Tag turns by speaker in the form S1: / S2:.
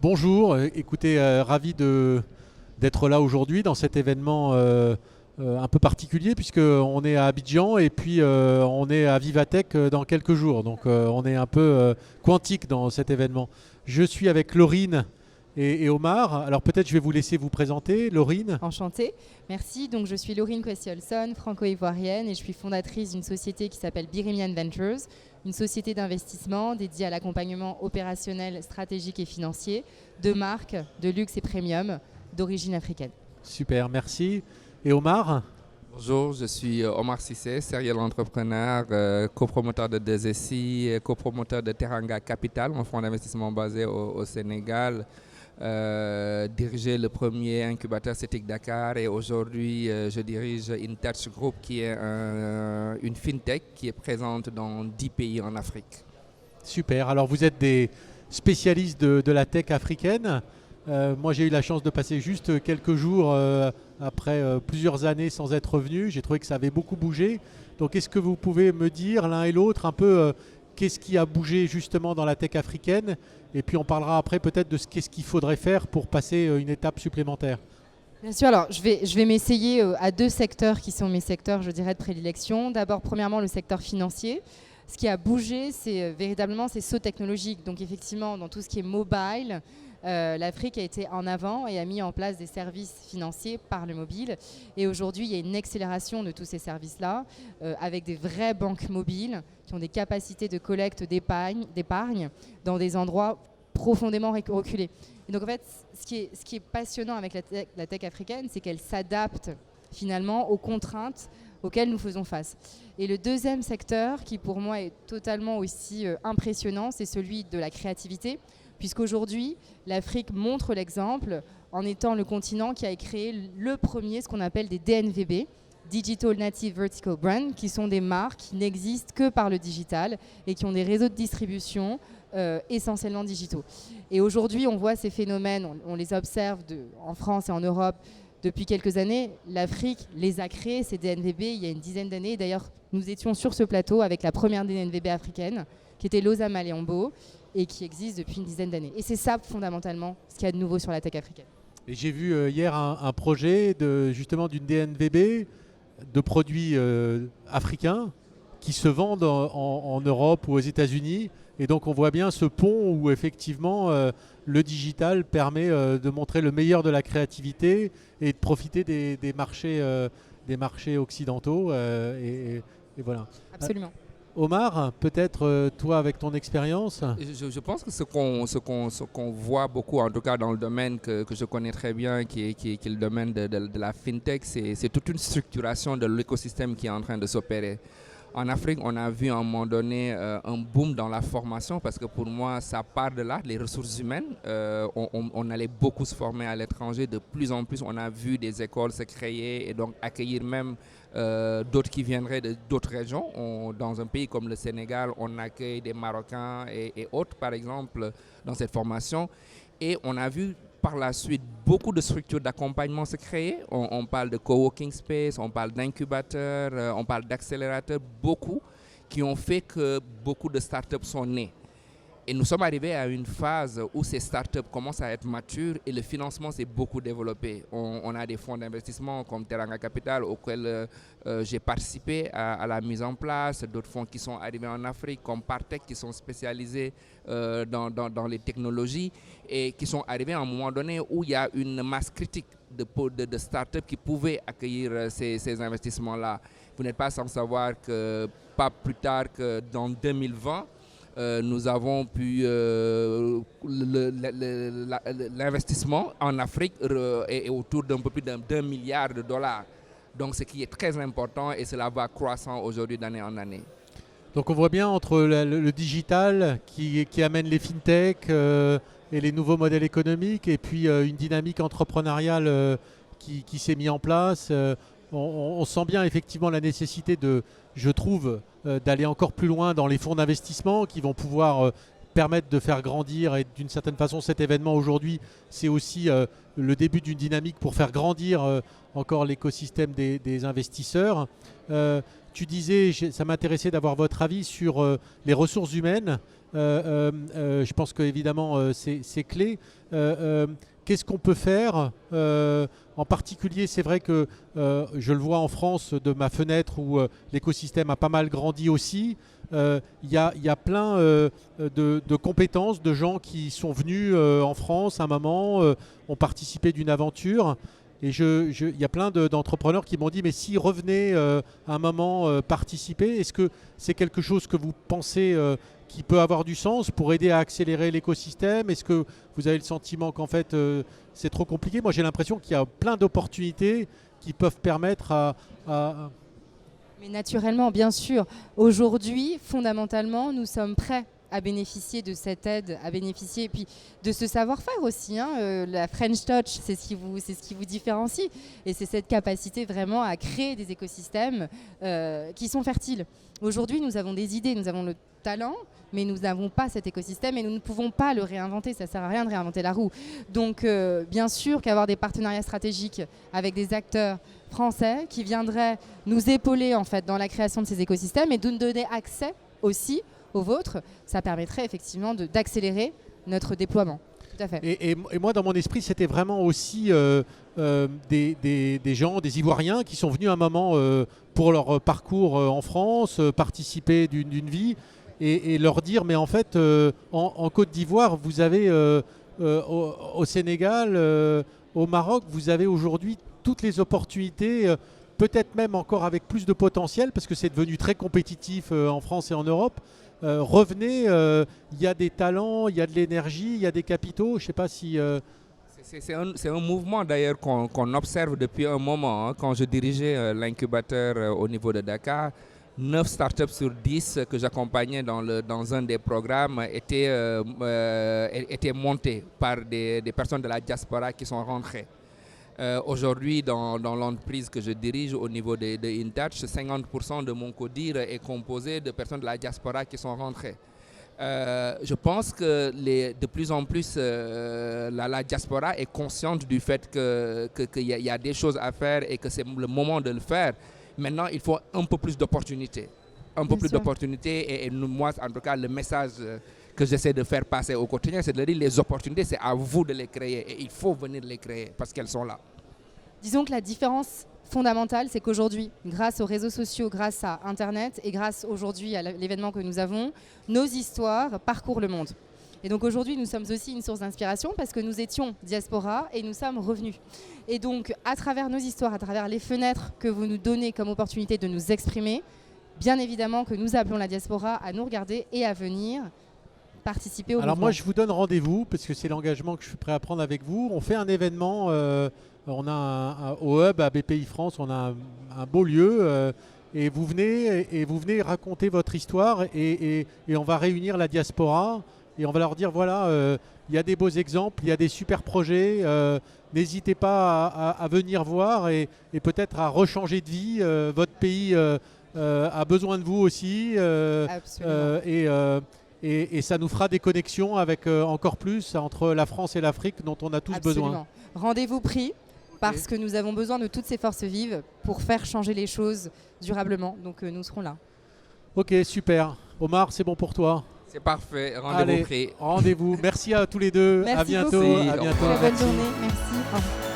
S1: Bonjour, écoutez, ravi d'être là aujourd'hui dans cet événement un peu particulier puisqu'on est à Abidjan et puis on est à Vivatech dans quelques jours. Donc on est un peu quantique dans cet événement. Je suis avec Laurine et Omar. Alors peut-être je vais vous laisser vous présenter. Laurine.
S2: Enchantée. Merci. Donc, je suis Laurine Questiolson, franco-ivoirienne, et je suis fondatrice d'une société qui s'appelle Birimian Ventures, une société d'investissement dédiée à l'accompagnement opérationnel, stratégique et financier de marques de luxe et premium d'origine africaine.
S1: Super, merci. Et Omar.
S3: Bonjour, je suis Omar Cissé, serial entrepreneur, copromoteur de 2SI, copromoteur de Teranga Capital, un fonds d'investissement basé au Sénégal, dirigé le premier incubateur CETIC Dakar et aujourd'hui je dirige InTouch Group qui est une fintech qui est présente dans 10 pays en Afrique.
S1: Super. Alors vous êtes des spécialistes de la tech africaine. Moi j'ai eu la chance de passer juste quelques jours après plusieurs années sans être revenu. J'ai trouvé que ça avait beaucoup bougé. Donc est-ce que vous pouvez me dire l'un et l'autre un peu qu'est-ce qui a bougé justement dans la tech africaine? Et puis on parlera après peut-être de qu'est-ce qu'il faudrait faire pour passer une étape supplémentaire.
S2: Bien sûr, alors je vais m'essayer à deux secteurs qui sont mes secteurs, je dirais, de prédilection. D'abord, premièrement, le secteur financier. Ce qui a bougé, c'est véritablement ces sauts technologiques. Donc effectivement, dans tout ce qui est mobile, l'Afrique a été en avant et a mis en place des services financiers par le mobile. Et aujourd'hui, il y a une accélération de tous ces services-là, avec des vraies banques mobiles qui ont des capacités de collecte d'épargne dans des endroits profondément reculés. Et donc en fait, ce qui est passionnant avec la tech africaine, c'est qu'elle s'adapte finalement aux contraintes auxquelles nous faisons face. Et le deuxième secteur, qui pour moi est totalement aussi impressionnant, c'est celui de la créativité, puisqu'aujourd'hui, l'Afrique montre l'exemple en étant le continent qui a créé le premier, ce qu'on appelle des DNVB, Digital Native Vertical Brand, qui sont des marques qui n'existent que par le digital et qui ont des réseaux de distribution essentiellement digitaux. Et aujourd'hui, on voit ces phénomènes, on les observe en France et en Europe depuis quelques années. L'Afrique les a créés, ces DNVB, il y a une dizaine d'années. D'ailleurs, nous étions sur ce plateau avec la première DNVB africaine, qui était Losa Maléambo, et qui existe depuis une dizaine d'années. Et c'est ça, fondamentalement, ce qu'il y a de nouveau sur la tech africaine.
S1: Et j'ai vu hier un projet justement d'une DNVB de produits africains qui se vendent en Europe ou aux États-Unis. Et donc on voit bien ce pont où effectivement le digital permet de montrer le meilleur de la créativité et de profiter des marchés occidentaux. Et voilà.
S2: Absolument.
S1: Omar, peut-être toi avec ton expérience.
S3: Je pense que ce qu'on voit beaucoup, en tout cas dans le domaine que je connais très bien, qui est le domaine de la fintech, c'est toute une structuration de l'écosystème qui est en train de s'opérer. En Afrique, on a vu à un moment donné un boom dans la formation parce que pour moi, ça part de là, les ressources humaines. On allait beaucoup se former à l'étranger. De plus en plus, on a vu des écoles se créer et donc accueillir même d'autres qui viendraient d'autres régions. Dans un pays comme le Sénégal, on accueille des Marocains et autres, par exemple, dans cette formation. Et on a vu par la suite beaucoup de structures d'accompagnement se créer. On parle de coworking space, on parle d'incubateurs, on parle d'accélérateurs, beaucoup qui ont fait que beaucoup de startups sont nées. Et nous sommes arrivés à une phase où ces startups commencent à être matures et le financement s'est beaucoup développé. On a des fonds d'investissement comme Teranga Capital auxquels j'ai participé à la mise en place, d'autres fonds qui sont arrivés en Afrique comme Partech qui sont spécialisés dans les technologies et qui sont arrivés à un moment donné où il y a une masse critique de startups qui pouvaient accueillir ces investissements-là. Vous n'êtes pas sans savoir que pas plus tard que dans 2020, nous avons pu l'investissement en Afrique est autour d'un peu plus d'1 milliard de dollars. Donc ce qui est très important et cela va croissant aujourd'hui d'année en année.
S1: Donc on voit bien entre le digital qui amène les fintech et les nouveaux modèles économiques et puis une dynamique entrepreneuriale qui s'est mise en place. On sent bien effectivement la nécessité je trouve, d'aller encore plus loin dans les fonds d'investissement qui vont pouvoir permettre de faire grandir et d'une certaine façon cet événement aujourd'hui c'est aussi le début d'une dynamique pour faire grandir encore l'écosystème des investisseurs. tu disais, ça m'intéressait d'avoir votre avis sur les ressources humaines. Je pense qu'évidemment, c'est clé. Qu'est-ce qu'on peut faire en particulier, c'est vrai que je le vois en France de ma fenêtre où l'écosystème a pas mal grandi aussi. Il y a plein de compétences, de gens qui sont venus en France à un moment, ont participé d'une aventure. Et il y a plein d'entrepreneurs qui m'ont dit, mais s'ils revenaient à un moment participer, est-ce que c'est quelque chose que vous pensez qui peut avoir du sens pour aider à accélérer l'écosystème? Est-ce que vous avez le sentiment qu'en fait c'est trop compliqué? Moi j'ai l'impression qu'il y a plein d'opportunités qui peuvent permettre à...
S2: Mais naturellement, bien sûr. Aujourd'hui, fondamentalement, nous sommes prêts à bénéficier de cette aide, à bénéficier et puis de ce savoir-faire aussi. La French Touch, c'est ce qui vous différencie. Et c'est cette capacité vraiment à créer des écosystèmes qui sont fertiles. Aujourd'hui, nous avons des idées, nous avons le talent, mais nous n'avons pas cet écosystème et nous ne pouvons pas le réinventer. Ça ne sert à rien de réinventer la roue. Donc, bien sûr qu'avoir des partenariats stratégiques avec des acteurs français qui viendraient nous épauler en fait dans la création de ces écosystèmes et de nous donner accès aussi aux vôtres, ça permettrait effectivement d'accélérer notre déploiement. Tout à fait.
S1: Et moi, dans mon esprit, c'était vraiment aussi des gens, des Ivoiriens qui sont venus à un moment pour leur parcours en France, participer d'une vie et leur dire, mais en fait, en Côte d'Ivoire, vous avez au Sénégal, au Maroc, vous avez aujourd'hui toutes les opportunités, peut-être même encore avec plus de potentiel, parce que c'est devenu très compétitif en France et en Europe. Revenez, il y a des talents, il y a de l'énergie, il y a des capitaux. Je ne sais pas si...
S3: C'est un mouvement d'ailleurs qu'on observe depuis un moment. Quand je dirigeais l'incubateur au niveau de Dakar, 9 startups sur 10 que j'accompagnais dans un des programmes étaient montées par des personnes de la diaspora qui sont rentrées. Aujourd'hui, dans l'entreprise que je dirige au niveau de InTouch, 50% de mon codir est composé de personnes de la diaspora qui sont rentrées. Je pense que de plus en plus, la diaspora est consciente du fait qu'il y a des choses à faire et que c'est le moment de le faire. Maintenant, il faut un peu plus d'opportunités. Un peu plus d'opportunités et moi, en tout cas, le message que j'essaie de faire passer au quotidien, c'est de dire les opportunités, c'est à vous de les créer et il faut venir les créer parce qu'elles sont là.
S2: Disons que la différence fondamentale, c'est qu'aujourd'hui, grâce aux réseaux sociaux, grâce à Internet et grâce aujourd'hui à l'événement que nous avons, nos histoires parcourent le monde. Et donc aujourd'hui, nous sommes aussi une source d'inspiration parce que nous étions diaspora et nous sommes revenus. Et donc, à travers nos histoires, à travers les fenêtres que vous nous donnez comme opportunité de nous exprimer, bien évidemment que nous appelons la diaspora à nous regarder et à venir participer au mouvement.
S1: Alors moi, je vous donne rendez-vous parce que c'est l'engagement que je suis prêt à prendre avec vous. On fait un événement, on a au Hub à BPI France, on a un beau lieu et vous venez raconter votre histoire et on va réunir la diaspora et on va leur dire voilà, il y a des beaux exemples, il y a des super projets, n'hésitez pas à venir voir et peut-être à rechanger de vie. Votre pays a besoin de vous aussi et ça nous fera des connexions avec encore plus entre la France et l'Afrique dont on a tous besoin.
S2: Rendez-vous pris parce que nous avons besoin de toutes ces forces vives pour faire changer les choses durablement. Donc nous serons là.
S1: Ok, super. Omar, c'est bon pour toi?
S3: C'est parfait. Rendez-vous pris.
S1: Rendez-vous. Merci à tous les deux.
S2: Merci
S1: à bientôt.
S2: Beaucoup.
S1: À bientôt.
S2: Très bonne journée. Merci. Au revoir.